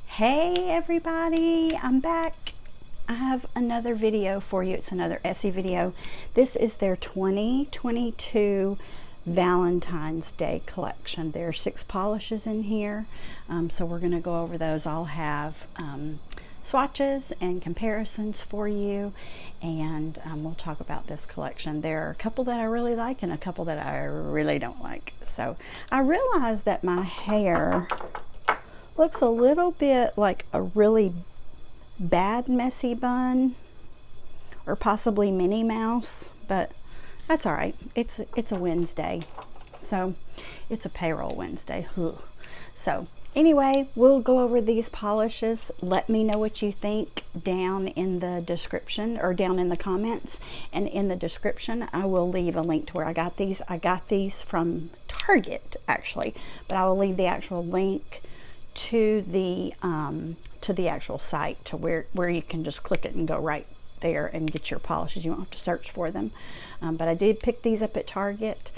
Hey everybody, I'm back. I have another video for you. It's another ESSIE video. This is their 2022 Valentine's Day collection. There are 6 polishes in here, so we're going to go over those. I'll have swatches and comparisons for you, and we'll talk about this collection. There are a couple that I really like and a couple that I really don't like. So I realized that my hair looks a little bit like a really bad messy bun, or possibly Minnie Mouse, but that's all right. It's a Wednesday, so it's a payroll Wednesday. Ugh. So anyway, we'll go over these polishes. Let me know what you think down in the description, or down in the comments, and in the description I will leave a link to where I got these. I got these from Target actually, but I will leave the actual link to the actual site, to where you can just click it and go right there and get your polishes. You won't have to search for them, but I did pick these up at Target.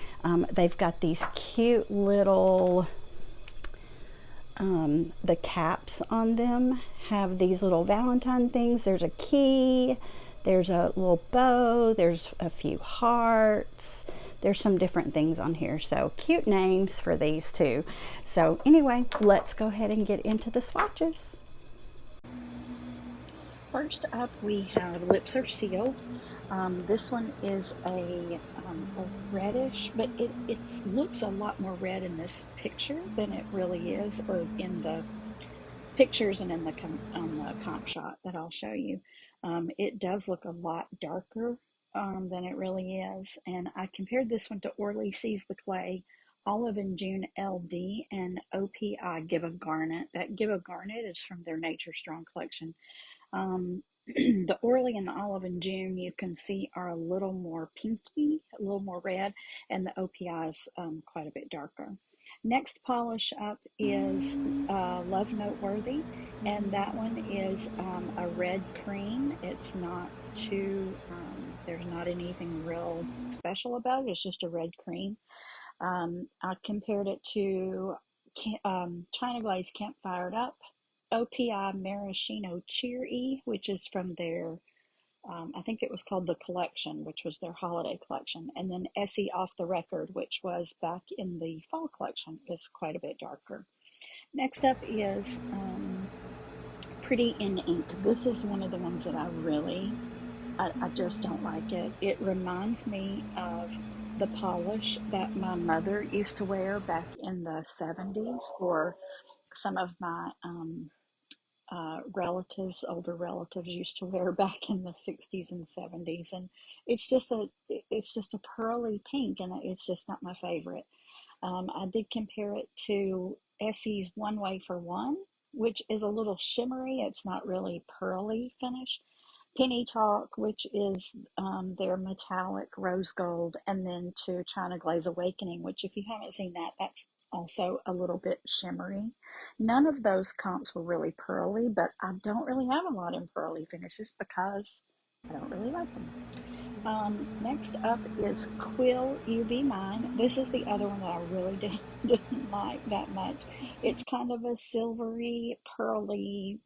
They've got these cute little the caps on them have these little Valentine things. There's a key, there's a little bow, there's a few hearts, there's some different things on here, so cute names for these too. So anyway, let's go ahead and get into the swatches. First up, we have Lips Are Sealed. This one is a reddish, but it looks a lot more red in this picture than it really is, or in the pictures and in the on the comp shot that I'll show you. It does look a lot darker than it really is, and I compared this one to Orly Sees the Clay, Olive and June LD, and OPI Give a Garnet. That Give a Garnet is from their Nature Strong collection. The Orly and the Olive and June, you can see, are a little more pinky, a little more red, and the OPI is quite a bit darker. Next polish up is Love Noteworthy, and that one is a red cream. It's not too, there's not anything real special about it. It's just a red cream. I compared it to China Glaze Campfired Up, OPI Maraschino Cheery, which is from their, I think it was called The Collection, which was their holiday collection. And then ESSIE Off the Record, which was back in the fall collection, is quite a bit darker. Next up is Pretty in Ink. This is one of the ones that I just don't like it. It reminds me of the polish that my mother used to wear back in the 70s, or some of my older relatives used to wear back in the 60s and 70s, and it's just a pearly pink, and it's just not my favorite. I did compare it to Essie's One Way for One, which is a little shimmery. It's not really pearly finish. Penny Talk, which is their metallic rose gold, and then to China Glaze Awakening, which, if you haven't seen that, that's also a little bit shimmery. None of those comps were really pearly, but I don't really have a lot in pearly finishes because I don't really like them. Next up is Quill You Be Mine. This is the other one that I really didn't like that much. It's kind of a silvery, pearly,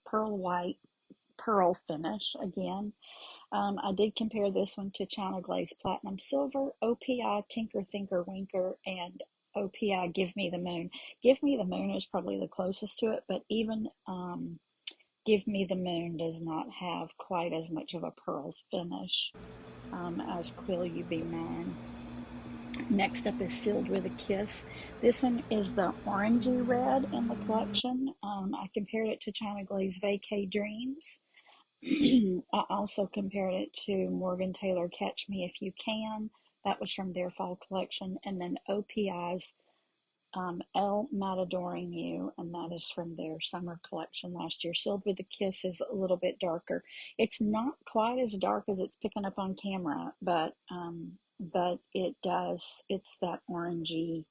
pearl white, pearl finish again. I did compare this one to China Glaze Platinum Silver, OPI Tinker Thinker Winker, and OPI Give Me the Moon. Give Me the Moon is probably the closest to it, but even Give Me the Moon does not have quite as much of a pearl finish as Quill You Be Mine. Next up is Sealed with a Kiss. This one is the orangey red in the collection. I compared it to China Glaze Vacay Dreams. I also compared it to Morgan Taylor Catch Me If You Can. That was from their fall collection. And then OPI's El Matadoring You, and that is from their summer collection last year. Sealed with a Kiss is a little bit darker. It's not quite as dark as it's picking up on camera, but it's that orangey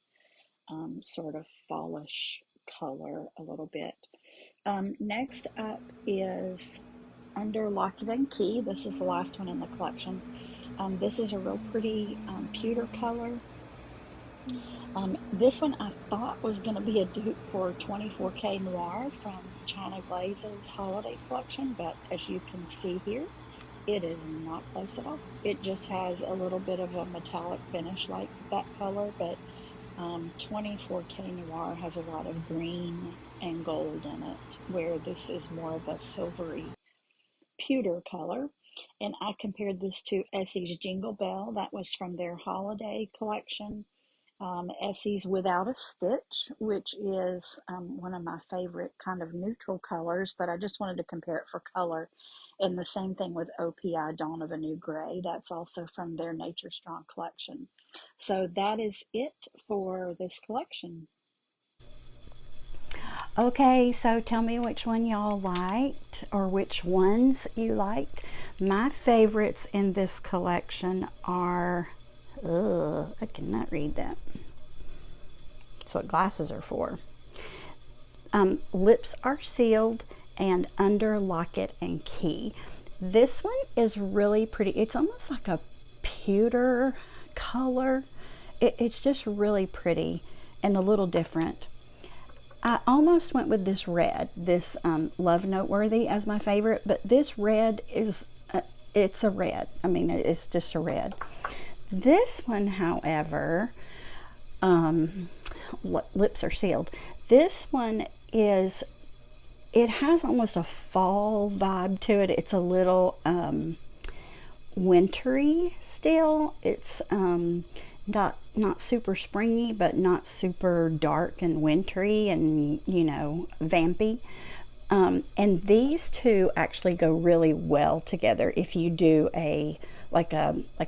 sort of fallish color a little bit. Next up is Under Locklin Key. This is the last one in the collection. This is a real pretty pewter color. This one I thought was going to be a dupe for 24K Noir from China Glaze's holiday collection, but as you can see here, it is not close at all. It just has a little bit of a metallic finish like that color, but 24K Noir has a lot of green and gold in it, where this is more of a silvery pewter color. And I compared this to Essie's Jingle Bell. That was from their holiday collection. Essie's Without a Stitch, which is one of my favorite kind of neutral colors, but I just wanted to compare it for color. And the same thing with OPI Dawn of a New Gray. That's also from their Nature Strong collection. So that is it for this collection. Okay, so tell me which one y'all liked or which ones you liked. My favorites in this collection are, I cannot read that. That's what glasses are for. Lips Are Sealed and Under Locket and Key. This one is really pretty. It's almost like a pewter color. It's just really pretty and a little different. I almost went with this red, this Love Noteworthy as my favorite, but this red is, it's a red. I mean, it's just a red. This one, however, Lips Are Sealed. This one is, it has almost a fall vibe to it. It's a little wintry still. It's not super springy, but not super dark and wintry and, you know, vampy. And these two actually go really well together if you do like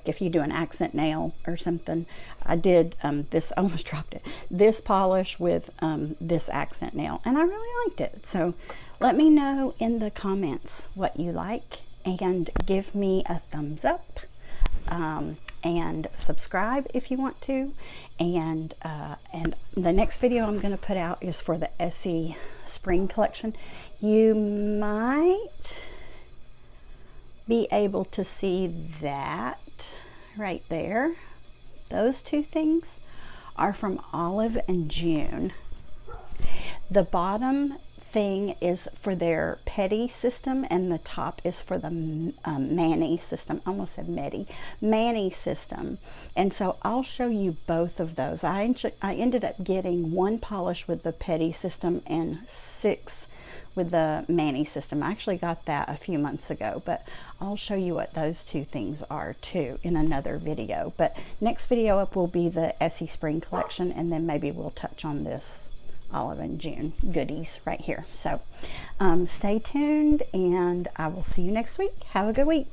if you do an accent nail or something. I did this, I almost dropped it, this polish with this accent nail, and I really liked it. So let me know in the comments what you like, and give me a thumbs up. And subscribe if you want to, and the next video I'm going to put out is for the ESSIE spring collection. You might be able to see that right there. Those two things are from Olive and June. The bottom thing is for their Petty system, and the top is for the Mani system. I almost said Mani system. And so I'll show you both of those. I ended up getting 1 polish with the Petty system and 6 with the Mani system. I actually got that a few months ago, but I'll show you what those two things are too in another video. But next video up will be the ESSIE spring collection, and then maybe we'll touch on this Olive and June goodies right here. So stay tuned, and I will see you next week. Have a good week.